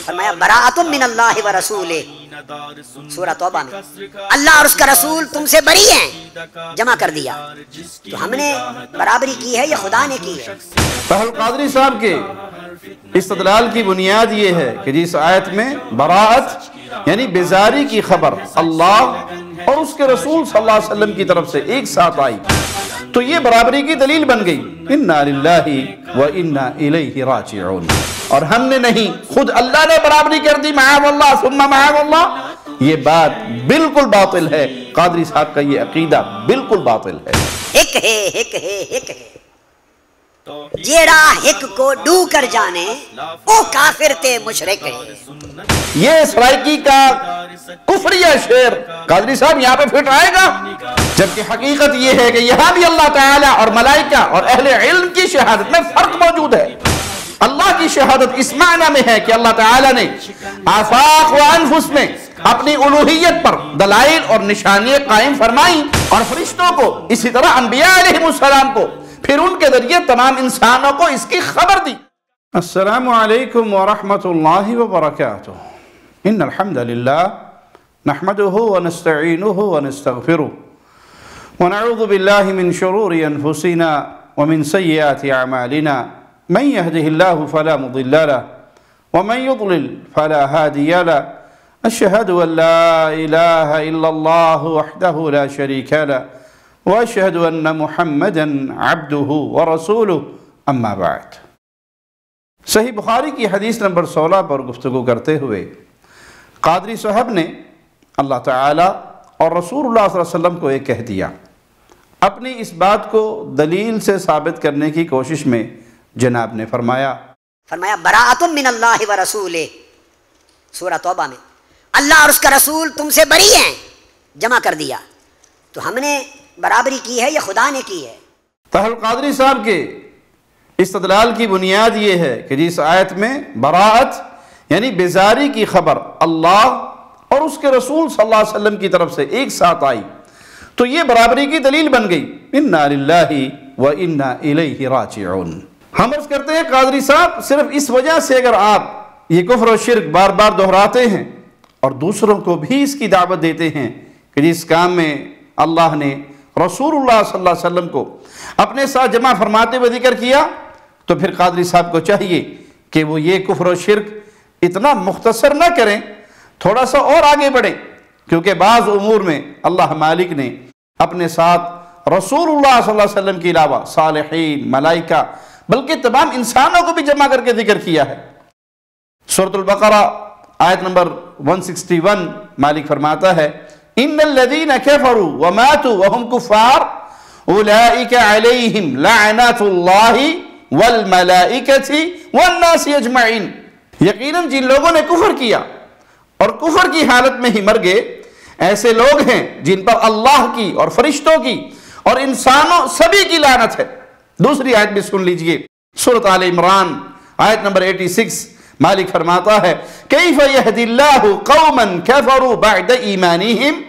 فرمایا براءۃ من اللہ و رسولہ، سورہ توبہ میں اللہ اور اس کا رسول تم سے بری ہیں، جمع کر دیا تو ہم نے برابری کی ہے یا خدا نے کی ہے؟ طاہر القادری صاحب کے استدلال کی بنیاد یہ ہے کہ جس آیت میں براءت یعنی بیزاری کی خبر اللہ اور اس کے رسول صلی اللہ علیہ وسلم کی طرف سے ایک ساتھ آئی تو یہ برابری کی دلیل بن گئی، انا للہ و انا الیہ راجعون، اور ہم نے نہیں، خود اللہ نے برابری کر دی، معاذ اللہ ثم معاذ اللہ۔ یہ بات بالکل باطل ہے، قادری صاحب کا یہ عقیدہ بالکل باطل ہے۔ ہک ہے جیڑا ہک کو ڈو کر جانے او کافر تے مشرک ہے۔ یہ سرائکی کا کفریہ شعر قادری صاحب یہاں پہ فٹ آئے گا، جبکہ حقیقت یہ ہے کہ یہاں بھی اللہ تعالیٰ اور ملائکہ اور اہل علم کی شہادت میں فرق موجود ہے۔ اللہ کی شہادت اس معنی میں ہے کہ اللہ تعالیٰ نے آفاق و انفس میں اپنی الوہیت پر دلائل اور نشانیاں قائم فرمائیں، اور فرشتوں کو اسی طرح انبیاء علیہ السلام کو، پھر ان کے ذریعے تمام انسانوں کو اس کی خبر دی۔ السلام علیکم ورحمۃ اللہ وبرکاتہ۔ ان الحمد للہ نحمده ونستعینه ونستغفره ونعوذ باللہ من شرور انفسنا ومن سیئات اعمالنا من يهده الله فلا مضل له ومن يضلل فلا هادي له اشهد ان لا اله الا الله وحده لا شريك له واشهد ان محمدا عبده ورسوله اما بعد۔ صحیح بخاری کی حدیث نمبر 16 پر گفتگو کرتے ہوئے قادری صاحب نے اللہ تعالیٰ اور رسول اللہ صلی اللہ علیہ وسلم کو یہ کہہ دیا، اپنی اس بات کو دلیل سے ثابت کرنے کی کوشش میں جناب نے فرمایا براءۃ من اللہ و رسولہ، سورہ توبہ میں اللہ اور اس کا رسول تم سے بری ہیں، جمع کر دیا تو ہم نے برابری کی ہے یا خدا نے کی ہے؟ طاہر القادری صاحب کے استدلال کی بنیاد یہ ہے کہ جس آیت میں براءت یعنی بیزاری کی خبر اللہ اور اس کے رسول صلی اللہ علیہ وسلم کی طرف سے ایک ساتھ آئی تو یہ برابری کی دلیل بن گئی، انا للہ و انا الیہ راجعون۔ ہم عرض کرتے ہیں قادری صاحب صرف اس وجہ سے اگر آپ یہ کفر و شرک بار بار دہراتے ہیں اور دوسروں کو بھی اس کی دعوت دیتے ہیں کہ جس کام میں اللہ نے رسول اللہ صلی اللہ علیہ وسلم کو اپنے ساتھ جمع فرماتے ہوئے ذکر کیا، تو پھر قادری صاحب کو چاہیے کہ وہ یہ کفر و شرک اتنا مختصر نہ کریں، تھوڑا سا اور آگے بڑھیں، کیونکہ بعض امور میں اللہ مالک نے اپنے ساتھ رسول اللہ صلی اللہ علیہ وسلم کے علاوہ صالحین، ملائکہ، بلکہ تمام انسانوں کو بھی جمع کر کے ذکر کیا ہے۔ سورۃ البقرہ آیت نمبر 161 مالک فرماتا ہے ان الذین کفروا وماتوا وهم کفار اولئک علیہم لعنت اللہ والملائکۃ والناس اجمعین، یقیناً جن لوگوں نے کفر کیا اور کفر کی حالت میں ہی مر گئے، ایسے لوگ ہیں جن پر اللہ کی اور فرشتوں کی اور انسانوں سبھی کی لعنت ہے۔ دوسری آیت بھی سن لیجئے، سورۃ آل عمران آیت نمبر 86 مالک فرماتا ہے کیف یہدی اللہ قوما کفروا بعد ایمانہم،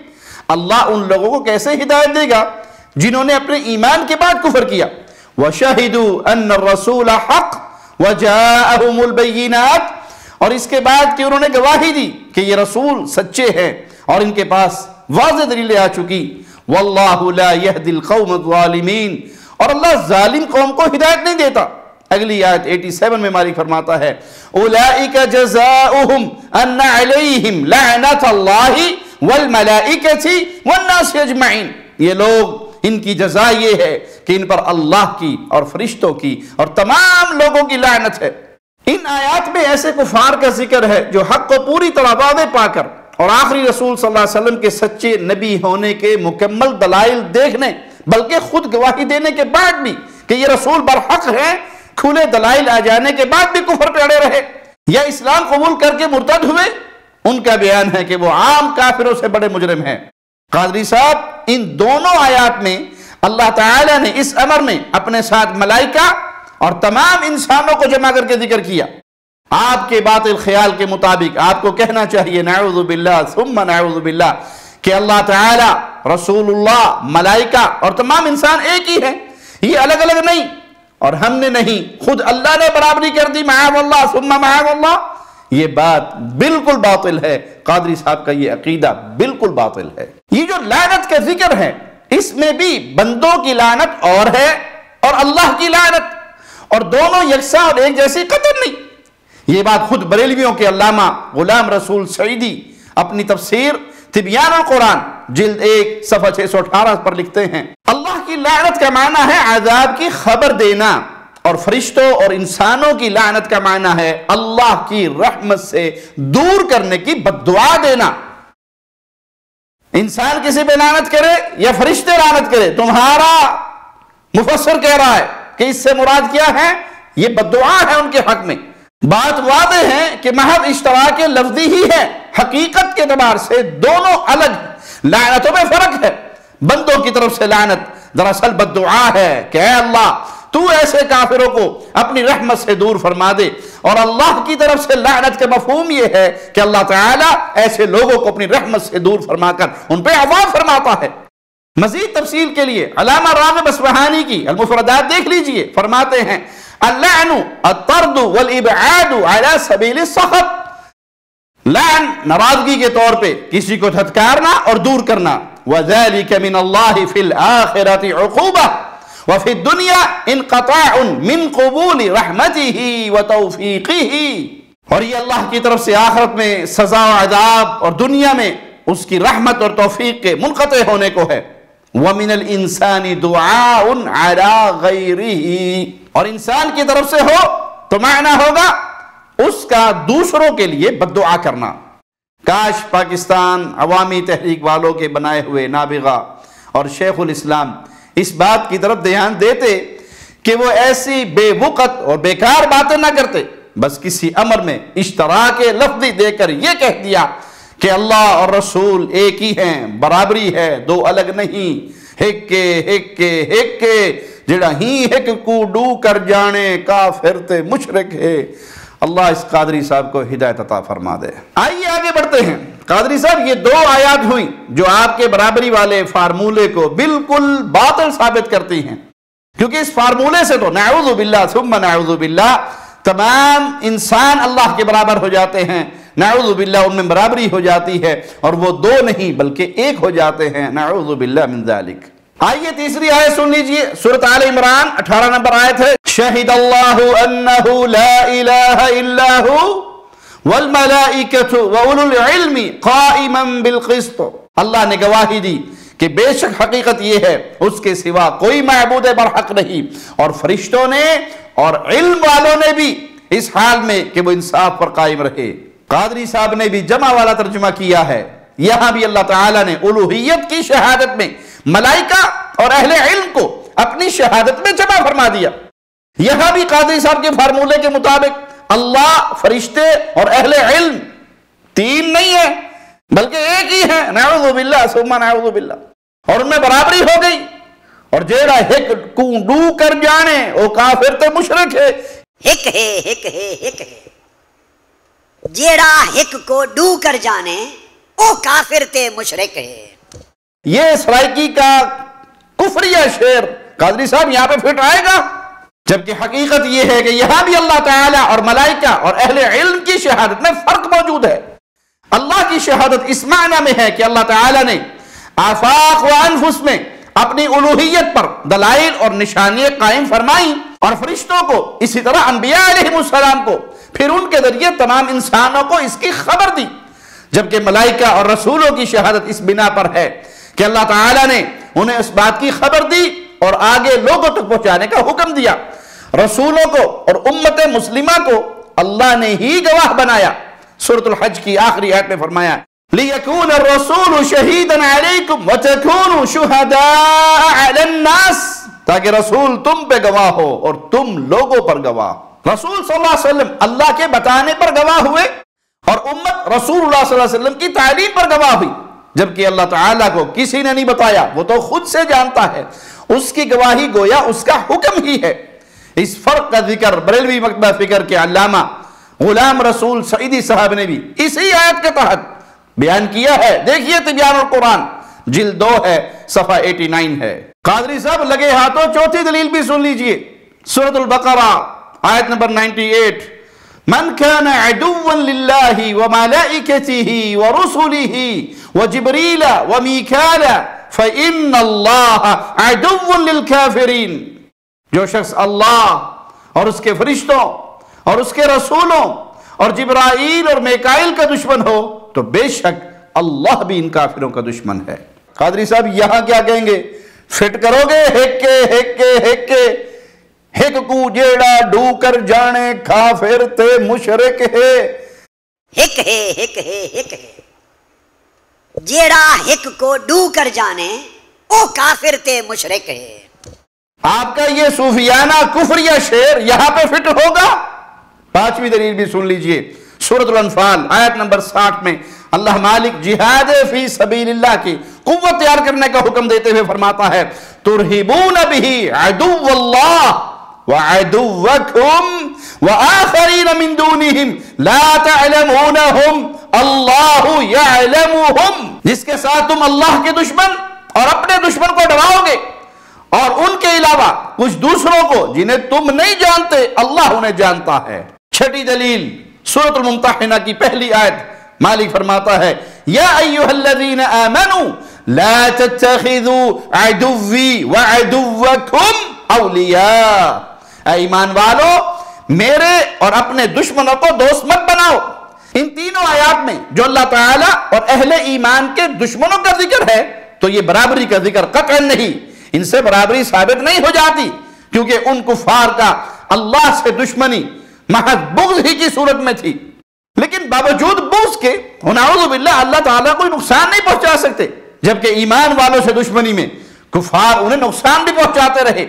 اللہ ان لوگوں کو کیسے ہدایت دے گا جنہوں نے اپنے ایمان کے بعد کفر کیا، وشہدوا ان الرسول حق وجاءہم البینات، اور اس کے بعد کہ انہوں نے گواہی دی کہ یہ رسول سچے ہیں اور ان کے پاس واضح دلیلیں آ چکی، واللہ لا یہدی القوم الظالمین، اور اللہ ظالم قوم کو ہدایت نہیں دیتا۔ اگلی آیت 87 میں مالک فرماتا ہے اولئک جزاؤہم ان علیہم لعنت اللہ والملائکۃ والناس اجمعین، یہ لوگ ان کی جزا یہ ہے کہ ان پر اللہ کی اور فرشتوں کی اور تمام لوگوں کی لعنت ہے۔ ان آیات میں ایسے کفار کا ذکر ہے جو حق کو پوری طرح واضح پا کر اور آخری رسول صلی اللہ علیہ وسلم کے سچے نبی ہونے کے مکمل دلائل دیکھنے بلکہ خود گواہی دینے کے بعد بھی کہ یہ رسول برحق ہے، کھلے دلائل آ جانے کے بعد بھی کفر پہ اڑے رہے یا اسلام قبول کر کے مرتد ہوئے، ان کا بیان ہے کہ وہ عام کافروں سے بڑے مجرم ہیں۔ قادری صاحب ان دونوں آیات میں اللہ تعالیٰ نے اس امر میں اپنے ساتھ ملائکہ اور تمام انسانوں کو جمع کر کے ذکر کیا۔ آپ کے باطل خیال کے مطابق آپ کو کہنا چاہیے نعوذ باللہ ثم نعوذ باللہ کہ اللہ تعالیٰ، رسول اللہ، ملائکہ اور تمام انسان ایک ہی ہیں، یہ الگ الگ نہیں۔ اور ہم نے نہیں، خود اللہ نے برابری کر دی، معاذ اللہ ثم معاذ اللہ، یہ بات بالکل باطل ہے۔ قادری صاحب کا یہ عقیدہ بالکل باطل ہے۔ یہ جو لعنت کا ذکر ہے، اس میں بھی بندوں کی لعنت اور ہے اور اللہ کی لعنت، اور دونوں یکساں اور ایک جیسی قطعاً نہیں۔ یہ بات خود بریلویوں کے علامہ غلام رسول سعیدی اپنی تفسیر تبیان القرآن جلد 1 صفحہ 618 پر لکھتے ہیں، اللہ کی لعنت کا معنی ہے عذاب کی خبر دینا، اور فرشتوں اور انسانوں کی لعنت کا معنی ہے اللہ کی رحمت سے دور کرنے کی بد دعا دینا۔ انسان کسی پہ لعنت کرے یا فرشتے لعنت کرے، تمہارا مفسر کہہ رہا ہے کہ اس سے مراد کیا ہے؟ یہ بد دعا ہے ان کے حق میں۔ بات واضح ہے کہ محض اشتراک لفظی ہی ہے، حقیقت کے اعتبار سے دونوں الگ ہیں۔ لعنتوں میں فرق ہے، بندوں کی طرف سے لعنت دراصل بد دعا ہے کہ اے اللہ تو ایسے کافروں کو اپنی رحمت سے دور فرما دے، اور اللہ کی طرف سے لعنت کا مفہوم یہ ہے کہ اللہ تعالیٰ ایسے لوگوں کو اپنی رحمت سے دور فرما کر ان پہ عذاب فرماتا ہے۔ مزید تفصیل کے لیے علامہ راغب اصفہانی کی المفردات دیکھ لیجئے، فرماتے ہیں اللعن الطرد والابعاد على سبیل السخط، لعن ناراضگی کے طور پہ کسی کو دھتکارنا اور دور کرنا، وذلك من اللہ فی الآخرۃ عقوبہ وفی الدنیا انقطاع من قبول رحمتہ وتوفیقہ، اور یہ اللہ کی طرف سے آخرت میں سزا و عذاب اور دنیا میں اس کی رحمت اور توفیق کے منقطع ہونے کو ہے۔ وَمِنَ الْإِنسَانِ دُعَاءٌ عَلَىٰ غَيْرِهِ، اور انسان کی طرف سے ہو تو معنی ہوگا اس کا دوسروں کے لیے بد دعا کرنا۔ کاش پاکستان عوامی تحریک والوں کے بنائے ہوئے نابغہ اور شیخ الاسلام اس بات کی طرف دھیان دیتے کہ وہ ایسی بے وقت اور بیکار باتیں نہ کرتے، بس کسی امر میں اشتراک لفظی دے کر یہ کہہ دیا کہ اللہ اور رسول ایک ہی ہیں، برابری ہے، دو الگ نہیں، ہک کے جڑا ہی ہک کو ڈو کر جانے کافر تے مشرک ہے۔ اللہ اس قادری صاحب کو ہدایت عطا فرما دے۔ آئیے آگے بڑھتے ہیں۔ قادری صاحب یہ 2 آیات ہوئیں جو آپ کے برابری والے فارمولے کو بالکل باطل ثابت کرتی ہیں، کیونکہ اس فارمولے سے تو نعوذ باللہ ثم نعوذ باللہ تمام انسان اللہ کے برابر ہو جاتے ہیں، نعوذ باللہ ان میں برابری ہو جاتی ہے، اور وہ 2 نہیں بلکہ 1 ہو جاتے ہیں، نعوذ باللہ من ذالک۔ آئیے تیسری آیت سن لیجئے، سورۃ آل عمران 18 نمبر آیت ہے، شہد اللہ انہ لا الہ الا ہو والملائکۃ واولو العلم قائما بالقسط، اللہ نے گواہی دی کہ بے شک حقیقت یہ ہے اس کے سوا کوئی معبود برحق نہیں، اور فرشتوں نے اور علم والوں نے بھی اس حال میں کہ وہ انصاف پر قائم رہے۔ قادری صاحب نے بھی جمع والا ترجمہ کیا ہے، یہاں بھی اللہ تعالیٰ نے الوہیت کی شہادت میں ملائکہ اور اہل علم کو اپنی شہادت میں جمع فرما دیا۔ یہاں بھی قادری صاحب کے فارمولے کے مطابق اللہ، فرشتے اور اہل علم 3 نہیں ہے بلکہ 1 ہی ہے، نعوذ باللہ ثم نعوذ باللہ، اور ان میں برابری ہو گئی۔ اور جیڑا ہک کو ڈو کر جانے او کافر تے مشرک ہے، ہک ہے جیڑا ہک کو ڈو کر جانے او کافر تے مشرک ہے۔ یہ سرائکی کا کفریہ شعر قادری صاحب یہاں پہ فٹ آئے گا، جبکہ حقیقت یہ ہے کہ یہاں بھی اللہ تعالیٰ اور ملائکہ اور اہل علم کی شہادت میں فرق موجود ہے۔ اللہ کی شہادت اس معنی میں ہے کہ اللہ تعالیٰ نے آفاق و انفس میں اپنی الوہیت پر دلائل اور نشانیاں قائم فرمائیں، اور فرشتوں کو اسی طرح انبیاء علیہ السلام کو پھر ان کے ذریعے تمام انسانوں کو اس کی خبر دی، جبکہ ملائکہ اور رسولوں کی شہادت اس بنا پر ہے کہ اللہ تعالیٰ نے انہیں اس بات کی خبر دی اور آگے لوگوں تک پہنچانے کا حکم دیا۔ رسولوں کو اور امت مسلمہ کو اللہ نے ہی گواہ بنایا۔ سورۃ الحج کی آخری آیت میں فرمایا لِيَكُونَ الرَّسُولُ شَهِيدًا عَلَيْكُمْ وَتَكُونُوا شُهَدَاءَ عَلَى النَّاسِ، تاکہ رسول تم پہ گواہ ہو اور تم لوگوں پر گواہ۔ رسول صلی اللہ علیہ وسلم اللہ کے بتانے پر گواہ ہوئے، اور امت رسول اللہ صلی اللہ علیہ وسلم کی تعلیم پر گواہ ہوئی، جبکہ اللہ تعالیٰ کو کسی نے نہیں بتایا، وہ تو خود سے جانتا ہے، اس کی گواہی گویا اس کا حکم ہی ہے۔ اس فرق کا ذکر بریلوی مکتبہ فکر کے علامہ غلام رسول سعیدی صاحب نے بھی اسی آیت کے تحت بیان کیا ہے۔ دیکھیے تبیان القرآن جلد 2 ہے، صفحہ 89 ہے۔ قادری صاحب لگے ہاتھوں چوتھی دلیل بھی سن لیجئے، سورۃ البقرہ آیت نمبر 98، من كان عدوا لله وملائكته ورسله وجبريل وميكال فإن الله عدو للكافرين، جو شخص اللہ اور اس کے فرشتوں اور اس کے رسولوں اور جبرائیل اور میکائیل کا دشمن ہو تو بے شک اللہ بھی ان کافروں کا دشمن ہے۔ قادری صاحب یہاں کیا کہیں گے؟ فٹ کرو گے ہکے ہکے ہکے، ہک کو جیڑا ڈو کر جانے کافر تے مشرک ہے۔ ہک ہے ہک ہے ہک ہے، جیڑا ہک کو ڈو کر جانے او کافر تے مشرک ہے۔ آپ کا یہ صوفیانہ کفریہ شعر یہاں پہ فٹ ہوگا؟ پانچویں دلیل بھی سن لیجئے، سورۃ الانفال آیت نمبر 60 میں اللہ مالک جہاد فی سبیل اللہ کی قوت تیار کرنے کا حکم دیتے ہوئے فرماتا ہے ترہبون بہ عدو اللہ وعدوکم وآخرین من دونہم لا تعلمونہم اللہ یعلمہم، جس کے ساتھ تم اللہ کے دشمن اور اپنے دشمن کو ڈراؤ گے اور ان کے علاوہ کچھ دوسروں کو جنہیں تم نہیں جانتے اللہ انہیں جانتا ہے۔ چھٹی دلیل سورۃ الممتحنہ کی پہلی آیت، مالک فرماتا ہے یا ایہا الذین آمنوا لا تتخذوا عدوی وعدوکم اولیاء، اے ایمان والو میرے اور اپنے دشمنوں کو دوست مت بناؤ۔ ان تینوں آیات میں جو اللہ تعالیٰ اور اہل ایمان کے دشمنوں کا ذکر ہے تو یہ برابری کا ذکر قطعا نہیں، ان سے برابری ثابت نہیں ہو جاتی، کیونکہ ان کفار کا اللہ سے دشمنی محض بغض ہی کی صورت میں تھی، لیکن باوجود بغض کے نعوذ باللہ اللہ تعالیٰ کوئی نقصان نہیں پہنچا سکتے، جبکہ ایمان والوں سے دشمنی میں کفار انہیں نقصان بھی پہنچاتے رہے،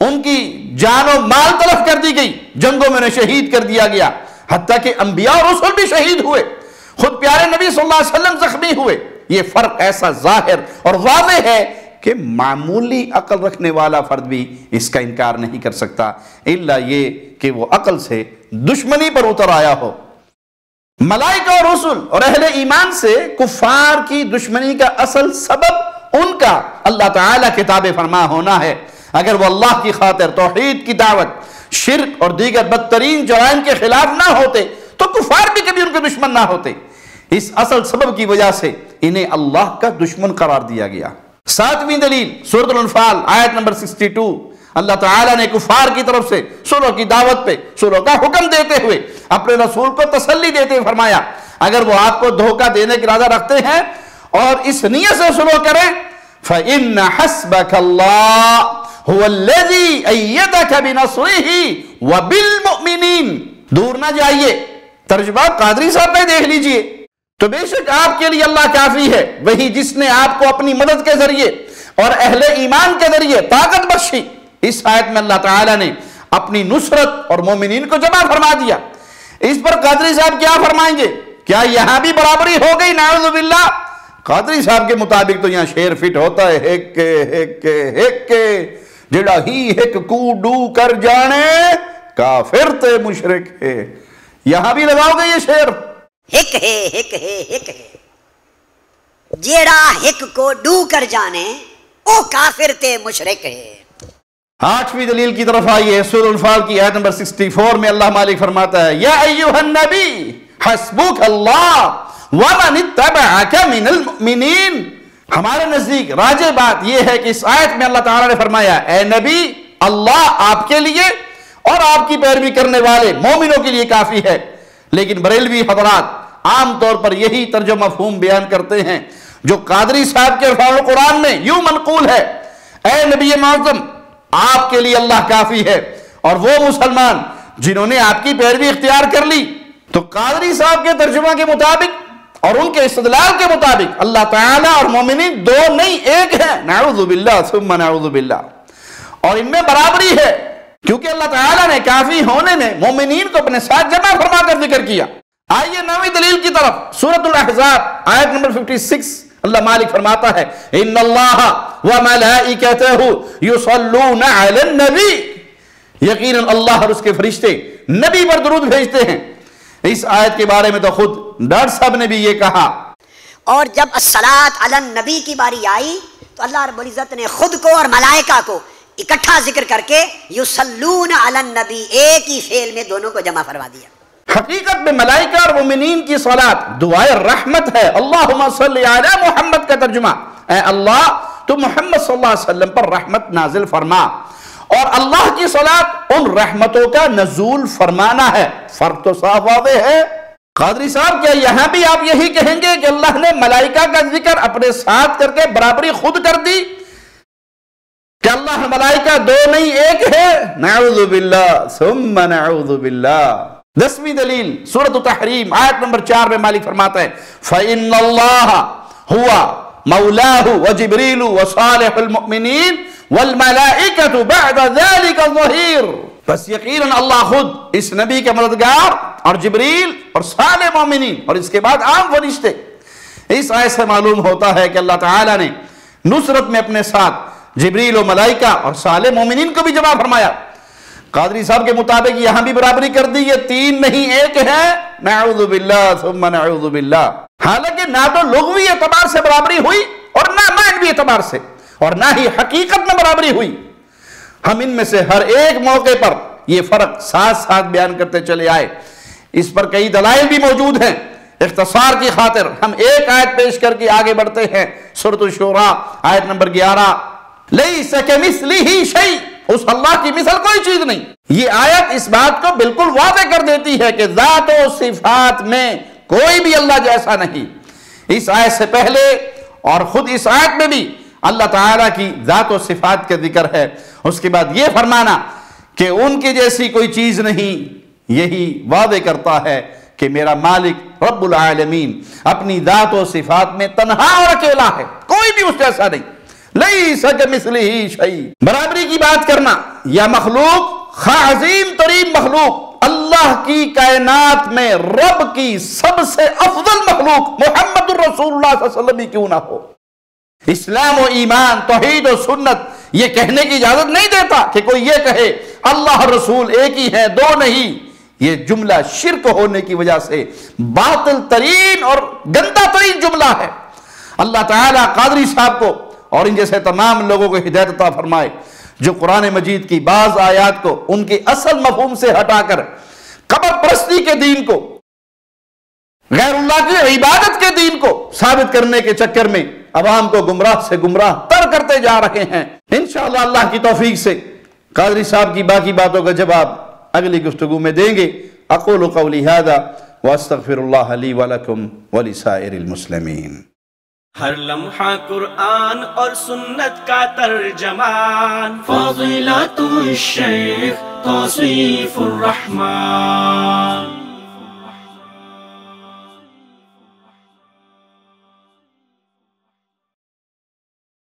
ان کی جان و مال تلف کر دی گئی، جنگوں میں انہیں شہید کر دیا گیا، حتیٰ کہ انبیاء اور رسول بھی شہید ہوئے، خود پیارے نبی صلی اللہ علیہ وسلم زخمی ہوئے۔ یہ فرق ایسا ظاہر اور واضح ہے کہ معمولی عقل رکھنے والا فرد بھی اس کا انکار نہیں کر سکتا، الا یہ کہ وہ عقل سے دشمنی پر اتر آیا ہو۔ ملائکہ اور رسل اور اہل ایمان سے کفار کی دشمنی کا اصل سبب ان کا اللہ تعالیٰ کے تابع فرما ہونا ہے۔ اگر وہ اللہ کی خاطر توحید کی دعوت، شرک اور دیگر بدترین جرائم کے خلاف نہ ہوتے تو کفار بھی کبھی ان کے دشمن نہ ہوتے۔ اس اصل سبب کی وجہ سے انہیں اللہ کا دشمن قرار دیا گیا۔ ساتویں دلیل سورۃ الانفال آیت نمبر 62، اللہ تعالیٰ نے کفار کی طرف سے صلح کی دعوت پہ صلح کا حکم دیتے ہوئے اپنے رسول کو تسلی دیتے ہوئے فرمایا اگر وہ آپ کو دھوکہ دینے کا ارادہ رکھتے ہیں اور اس نیت سے صلح کریں فَإِنَّ حَسْبَكَ اللَّهُ هُوَ الَّذِي أَيَّدَكَ بِنَصْرِهِ وَبِالْمُؤْمِنِينَ۔ دور نہ جائیے، ترجمہ قادری صاحب پہ دیکھ لیجئے، تو بے شک آپ کے لیے اللہ کافی ہے، وہی جس نے آپ کو اپنی مدد کے ذریعے اور اہل ایمان کے ذریعے طاقت بخشی۔ اس آیت میں اللہ تعالیٰ نے اپنی نصرت اور مومنین کو جمع فرما دیا۔ اس پر قادری صاحب کیا فرمائیں گے؟ کیا یہاں بھی برابری ہو گئی؟ نعوذ باللہ۔ قادری صاحب کے مطابق تو یہاں شعر فٹ ہوتا ہے ہک ہک ہک جڑا ہی ہک کو ڈو کر جانے کافر تے مشرک ہے۔ یہاں بھی لگاؤ گے یہ شعر؟ ہک ہے ہک ہے ہک ہے، جیڑا ہک کو ڈو کر جانے او کافر تے مشرک ہے۔ آٹھویں دلیل کی طرف آئیے، سورۃ الانفال کی آیت نمبر 64 میں اللہ مالک فرماتا ہے یا ایھا النبی حسبک اللہ ومن اتبعک من المؤمنین۔ ہمارے نزدیک راجح بات یہ ہے کہ اس آیت میں اللہ تعالیٰ نے فرمایا اے نبی اللہ آپ کے لیے اور آپ کی پیروی کرنے والے مومنوں کے لیے کافی ہے، لیکن بریلوی حضرات عام طور پر یہی ترجمہ مفہوم بیان کرتے ہیں جو قادری صاحب کے الفاظ قرآن میں یوں منقول ہے اے نبی معظم آپ کے لیے اللہ کافی ہے اور وہ مسلمان جنہوں نے آپ کی پیروی اختیار کر لی۔ تو قادری صاحب کے ترجمہ کے مطابق اور ان کے استدلال کے مطابق اللہ تعالیٰ اور مومنین دو نہیں ایک ہیں، نعوذ باللہ ثم نعوذ باللہ، اور ان میں برابری ہے کیونکہ اللہ تعالیٰ نے کافی ہونے میں مومنین کو اپنے ساتھ جمع فرما کر ذکر کیا۔ آئیے نویں دلیل کی طرف، سورۃ الاحزاب آیت نمبر 56 اللہ مالک فرماتا ہے ان اللہ وملائکتہ یصلون علی النبی، یقیناً اللہ اور اس کے فرشتے نبی پر درود بھیجتے ہیں۔ اس آیت کے بارے میں تو خود ڈاکٹر صاحب نے بھی یہ کہا، اور جب الصلاۃ علی النبی کی باری آئی تو اللہ رب العزت نے خود کو اور ملائکہ کو اکٹھا ذکر کر کے یصلون علی النبی، ایک ہی فعل میں دونوں کو جمع فرما دیا۔ حقیقت میں ملائکہ اور مومنین کی صلاۃ دعائے رحمت ہے۔ اللہم صلی علی محمد کا ترجمہ، اے اللہ تو محمد صلی اللہ علیہ وسلم پر رحمت نازل فرما، اور اللہ کی صلاۃ ان رحمتوں کا نزول فرمانا ہے۔ فرق تو صاف واضح ہے۔ قادری صاحب کیا یہاں بھی آپ یہی کہیں گے کہ اللہ نے ملائکہ کا ذکر اپنے ساتھ کر کے برابری خود کر دی کہ اللہ ملائکہ دو نہیں ایک ہے؟ نعوذ باللہ ثم نعوذ باللہ۔ 10ویں دلیل سورۃ التحریم آیت نمبر 4 میں مالک فرماتا ہے فَإِنَّ اللَّهَ هُوَ مَوْلَاهُ وَجِبْرِيلُ وَصَالِحُ الْمُؤْمِنِينَ وَالْمَلَائِكَةُ بَعْدَ ذَلِكَ ظَهِيرٌ، بس یقیناً اللہ خود اس نبی کے مددگار اور جبریل اور صالح مومنین اور اس کے بعد عام فرشتے۔ اس آیت سے معلوم ہوتا ہے کہ اللہ تعالیٰ نے نصرت میں اپنے ساتھ جبریل و ملائکہ اور صالح مومنین کو بھی جمع فرمایا۔ قادری صاحب کے مطابق یہاں بھی برابری کر دی، یہ تین نہیں ایک ہے۔ نعوذ باللہ ثم نعوذ باللہ۔ حالانکہ نہ تو لغوی اعتبار سے برابری ہوئی اور نہ معنوی اعتبار سے، اور نہ ہی حقیقت میں برابری ہوئی۔ ہم ان میں سے ہر ایک موقع پر یہ فرق ساتھ ساتھ بیان کرتے چلے آئے۔ اس پر کئی دلائل بھی موجود ہیں۔ اختصار کی خاطر ہم ایک آیت پیش کر کے آگے بڑھتے ہیں۔ سورۃ الشورى آیت نمبر 11، لیس کمثلہ شیء، اس اللہ کی مثل کوئی چیز نہیں۔ یہ آیت اس بات کو بالکل واضح کر دیتی ہے کہ ذات و صفات میں کوئی بھی اللہ جیسا نہیں۔ اس آیت سے پہلے اور خود اس آیت میں بھی اللہ تعالیٰ کی ذات و صفات کا ذکر ہے۔ اس کے بعد یہ فرمانا کہ ان کی جیسی کوئی چیز نہیں، یہی واضح کرتا ہے کہ میرا مالک رب العالمین اپنی ذات و صفات میں تنہا اور اکیلا ہے، کوئی بھی اس جیسا نہیں۔ لیس کمثلہ شیء، برابری کی بات کرنا یا مخلوق، خواہ عظیم ترین مخلوق، اللہ کی کائنات میں رب کی سب سے افضل مخلوق محمد الرسول اللہ صلی اللہ علیہ وسلم ہی کیوں نہ ہو، اسلام و ایمان، توحید و سنت یہ کہنے کی اجازت نہیں دیتا کہ کوئی یہ کہے اللہ رسول ایک ہی ہے دو نہیں۔ یہ جملہ شرک ہونے کی وجہ سے باطل ترین اور گندا ترین جملہ ہے۔ اللہ تعالیٰ قادری صاحب کو اور ان جیسے تمام لوگوں کو ہدایت عطا فرمائے جو قرآن مجید کی بعض آیات کو ان کے اصل مفہوم سے ہٹا کر قبر پرستی کے دین کو، غیر اللہ کی عبادت کے دین کو ثابت کرنے کے چکر میں عوام کو گمراہ سے گمراہ تر کرتے جا رہے ہیں۔ انشاءاللہ اللہ کی توفیق سے قادری صاحب کی باقی باتوں کا جواب اگلی گفتگو میں دیں گے۔ اقول قولی ھذا واستغفر اللہ لی ولکم ولسائر المسلمین۔ ہر لمحہ قرآن اور سنت کا ترجمان، فضیلت الشیخ توصیف الرحمان۔